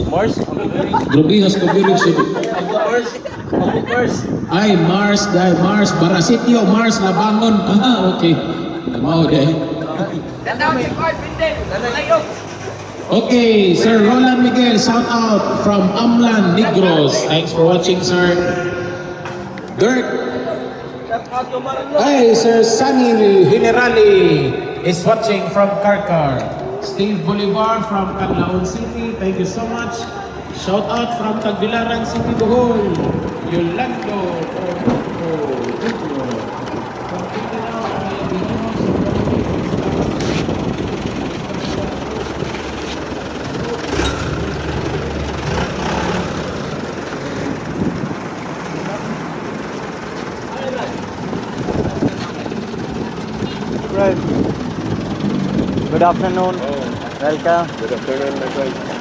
Mars? Grup Ihas Village. Mars? Ay, Mars, Barasitio, Mars, Labangon. Ah, okay. Tamaw deh. Okay, Sir Roland Miguel, shout out from Amlan, Negros. Thanks for watching, sir. Dirk. Hey, Sir Sunny Generali is watching from Karkar. Steve Bolivar from Canlaon City, thank you so much. Shout out from Tagbilaran City, Bohol. Yolando. Right. Good afternoon. Oh, Welcome. good afternoon, my friend.